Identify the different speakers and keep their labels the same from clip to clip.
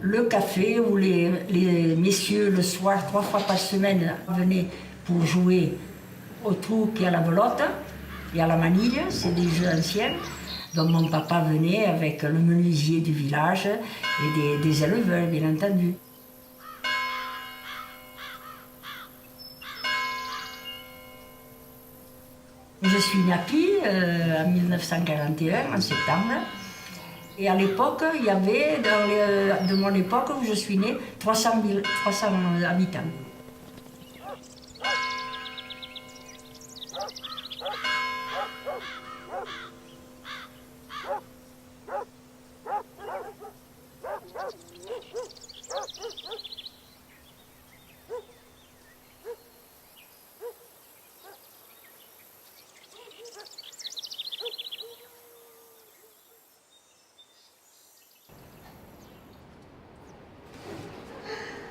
Speaker 1: le café où les messieurs, le soir, 3 fois par semaine, venaient pour jouer au trou et à la belote et à la manille, c'est des jeux anciens. Donc mon papa venait avec le menuisier du village et des éleveurs, bien entendu. Je suis née à Pie en 1941, en septembre. Et à l'époque, il y avait, de mon époque où je suis née, 300 habitants.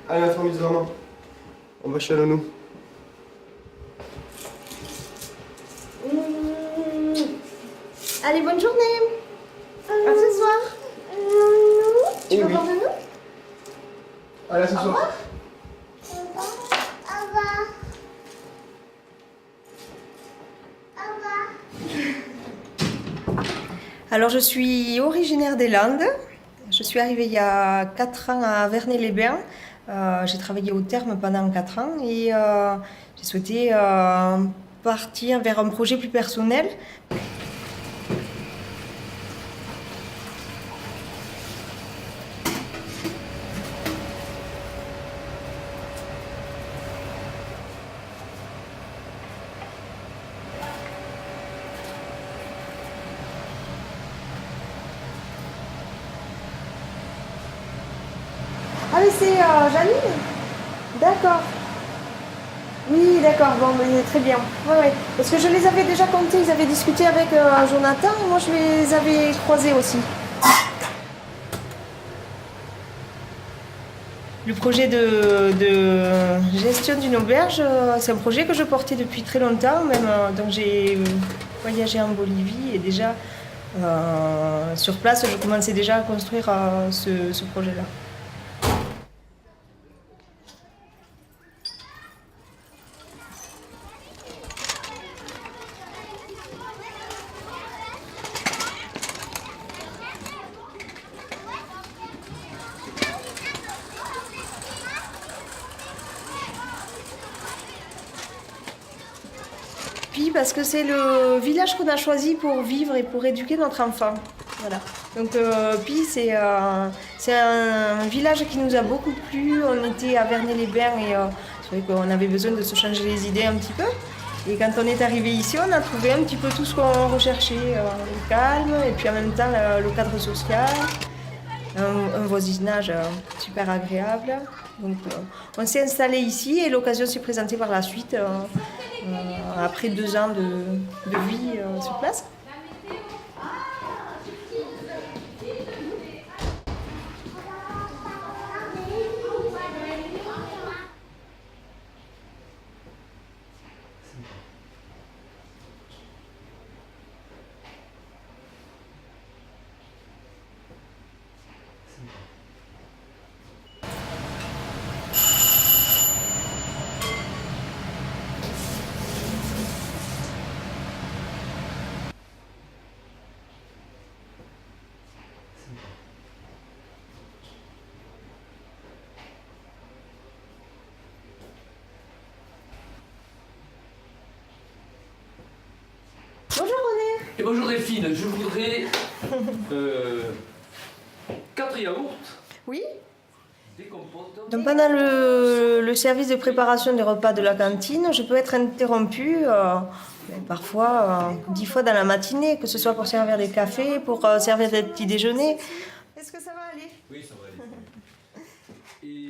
Speaker 2: Allez, la famille Zermain. On va chez nous.
Speaker 3: Allez, bonne journée. À ce soir. Tu vas voir de nous?
Speaker 2: Allez, à ce soir.
Speaker 3: Alors, je suis originaire des Landes. Je suis arrivée il y a 4 ans à Vernay-les-Bains. J'ai travaillé au terme pendant 4 ans et j'ai souhaité partir vers un projet plus personnel. Ah mais c'est Janine? D'accord. Oui, d'accord, bon, mais très bien. Ouais, ouais. Parce que je les avais déjà comptés, ils avaient discuté avec Jonathan et moi je les avais croisés aussi. Le projet de gestion d'une auberge, c'est un projet que je portais depuis très longtemps, même. Donc j'ai voyagé en Bolivie et déjà sur place, je commençais déjà à construire ce projet-là. Pie parce que c'est le village qu'on a choisi pour vivre et pour éduquer notre enfant. Voilà. Donc Pie, c'est un village qui nous a beaucoup plu. On était à Vernay-les-Bains et c'est vrai qu'on avait besoin de se changer les idées un petit peu. Et quand on est arrivé ici, on a trouvé un petit peu tout ce qu'on recherchait. Le calme et puis en même temps le cadre social. Un voisinage super agréable. Donc, on s'est installé ici et l'occasion s'est présentée par la suite, après 2 ans de vie sur place. Bonjour René.
Speaker 4: Et bonjour Delphine, je voudrais 4 yaourts,
Speaker 3: Oui.
Speaker 4: des compotes.
Speaker 3: Donc pendant le service de préparation des repas de la cantine, je peux être interrompue parfois 10 fois dans la matinée, que ce soit pour servir des cafés, pour servir des petits déjeuners. Est-ce que ça va aller?
Speaker 4: Oui, ça va aller.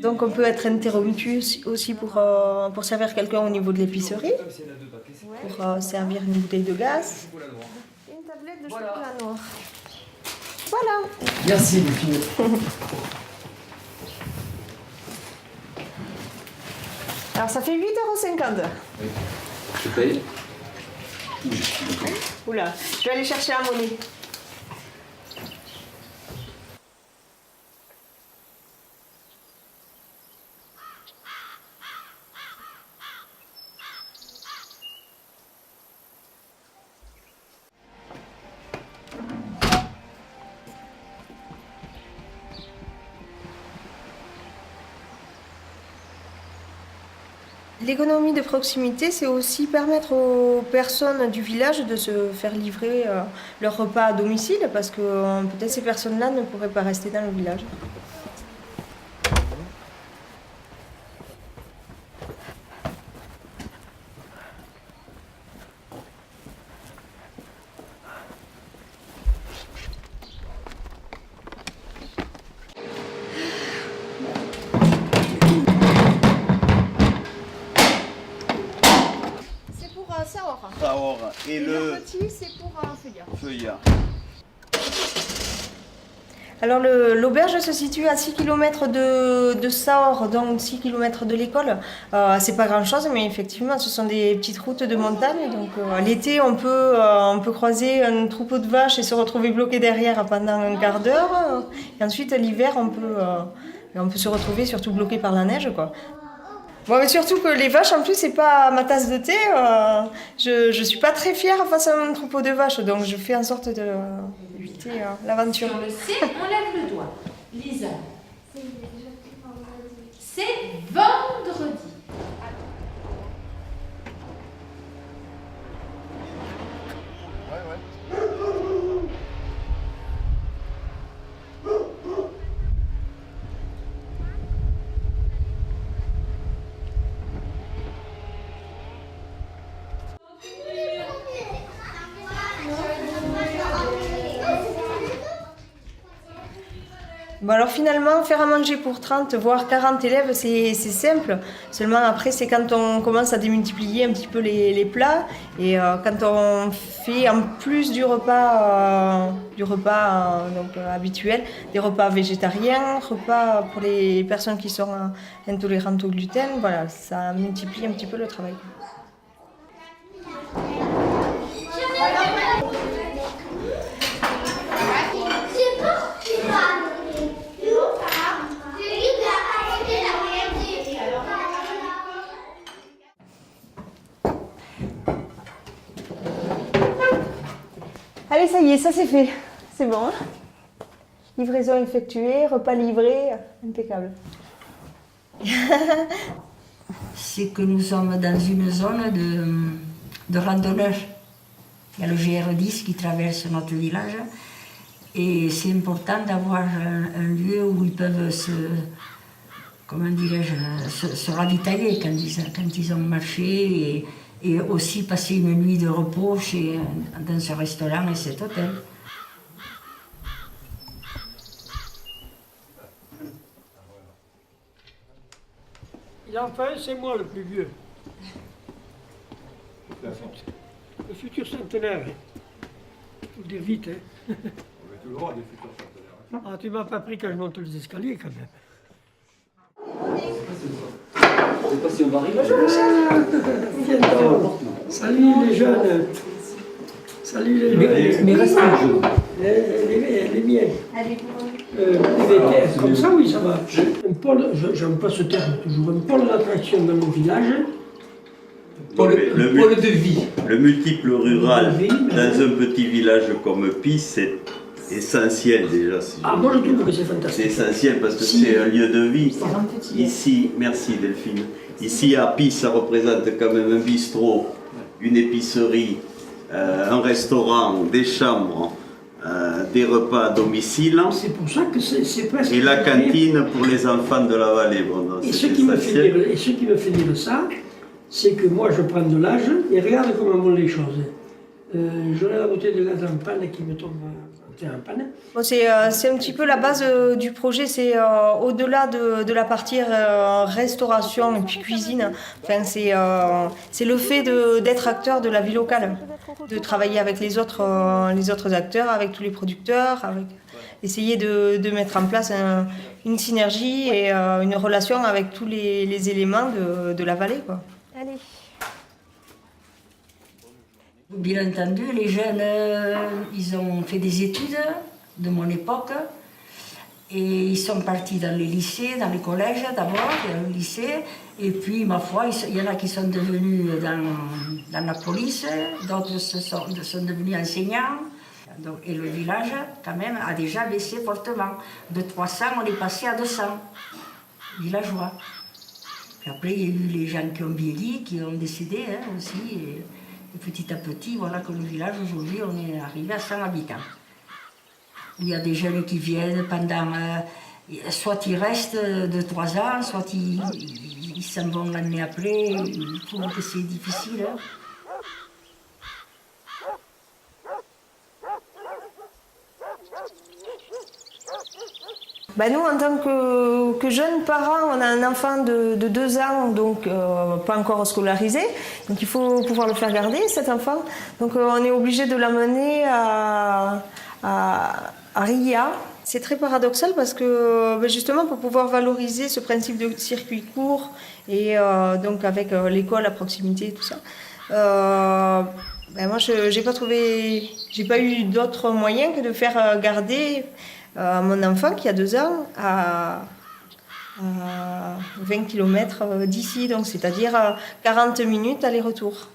Speaker 3: Donc on peut être interrompu aussi pour servir quelqu'un au niveau de l'épicerie, pour servir une bouteille de gaz. Une tablette de chocolat noir. Voilà.
Speaker 4: Merci Delphine.
Speaker 3: Alors ça fait 8,50 €.
Speaker 4: Oui. Je paye.
Speaker 3: Oula, je vais aller chercher la monnaie. L'économie de proximité, c'est aussi permettre aux personnes du village de se faire livrer leur repas à domicile, parce que peut-être ces personnes-là ne pourraient pas rester dans le village. Saor.
Speaker 5: Saor. Et le
Speaker 3: petit, c'est pour feuillard.
Speaker 5: feuillard.
Speaker 3: Alors l'auberge se situe à 6 km de Saor, donc 6 km de l'école. C'est pas grand chose, mais effectivement ce sont des petites routes de montagne. Donc l'été on peut croiser un troupeau de vaches et se retrouver bloqué derrière pendant un quart d'heure. Et ensuite l'hiver on peut se retrouver surtout bloqué par la neige, quoi. Bon, mais surtout que les vaches, en plus, c'est pas ma tasse de thé. Je suis pas très fière face à un troupeau de vaches, donc je fais en sorte d'éviter l'aventure.
Speaker 6: Sur le C, on lève le doigt. Lisa. C'est vendredi.
Speaker 3: Bon, alors finalement, faire à manger pour 30 voire 40 élèves, c'est simple. Seulement après, c'est quand on commence à démultiplier un petit peu les plats et quand on fait en plus du repas habituel, des repas végétariens, repas pour les personnes qui sont intolérantes au gluten, voilà, ça multiplie un petit peu le travail. Allez, ça y est, ça c'est fait. C'est bon. Hein, livraison effectuée, repas livré, impeccable.
Speaker 1: C'est que nous sommes dans une zone de randonneurs. Il y a le GR10 qui traverse notre village et c'est important d'avoir un lieu où ils peuvent se ravitailler quand ils ont marché et aussi passer une nuit de repos dans ce restaurant et cet hôtel.
Speaker 7: L'enfant, c'est moi le plus vieux. Le futur centenaire. Faut le dire vite, hein.
Speaker 2: On est toujours des futurs centenaires.
Speaker 7: Ah, tu m'as pas pris quand je monte les escaliers, quand même.
Speaker 4: Je sais pas si on va arriver.
Speaker 7: Salut les jeunes. Salut les
Speaker 4: Mais restez jeunes.
Speaker 7: les miens. Comme ça, oui, ça va. Un pôle, j'aime pas ce terme toujours, un pôle d'attraction dans mon village.
Speaker 4: Pôle de vie.
Speaker 5: Le multiple rural dans un petit village comme Pis, c'est essentiel déjà.
Speaker 7: Ah, moi je trouve que c'est
Speaker 5: C'est
Speaker 7: fantastique.
Speaker 5: essentiel parce que c'est un lieu de vie. Ici, merci Delphine. Ici à Pis, ça représente quand même un bistrot, une épicerie, un restaurant, des chambres, des repas à domicile.
Speaker 7: C'est pour ça que c'est presque...
Speaker 5: Et la cantine pour les enfants de la vallée. Bon, donc
Speaker 7: Et
Speaker 5: c'est
Speaker 7: ce qui me fait
Speaker 5: essentiel.
Speaker 7: dire ça, c'est que moi je prends de l'âge et regarde comment vont les choses. J'aurai la bouteille de gaz en panne qui me tombe en panne.
Speaker 3: Bon, c'est un petit peu la base du projet, c'est au-delà de la partie restauration et puis cuisine. Enfin, c'est le fait d'être acteur de la vie locale, de travailler avec les autres acteurs, avec tous les producteurs, essayer de mettre en place une synergie et une relation avec tous les éléments de la vallée, quoi. Allez.
Speaker 1: Bien entendu, les jeunes, ils ont fait des études de mon époque et ils sont partis dans les lycées, dans les collèges d'abord, le lycée, et puis, ma foi, il y en a qui sont devenus dans la police, d'autres sont devenus enseignants. Donc, et le village, quand même, a déjà baissé fortement. De 300, on est passé à 200 villageois. Après, il y a eu les gens qui ont vieilli, qui ont décédé aussi. Et petit à petit, voilà que le village, aujourd'hui, on est arrivé à 100 habitants. Il y a des jeunes qui viennent pendant... soit ils restent 2-3 ans, soit ils s'en vont l'année après. Ils trouvent que c'est difficile.
Speaker 3: Ben nous, en tant que jeunes parents, on a un enfant de 2 ans, donc pas encore scolarisé. Donc il faut pouvoir le faire garder, cet enfant. Donc on est obligé de l'amener à Ria. C'est très paradoxal parce que justement pour pouvoir valoriser ce principe de circuit court et donc avec l'école à proximité et tout ça, moi j'ai pas eu d'autre moyen que de faire garder mon enfant qui a 2 ans à 20 km d'ici, donc c'est-à-dire 40 minutes aller-retour.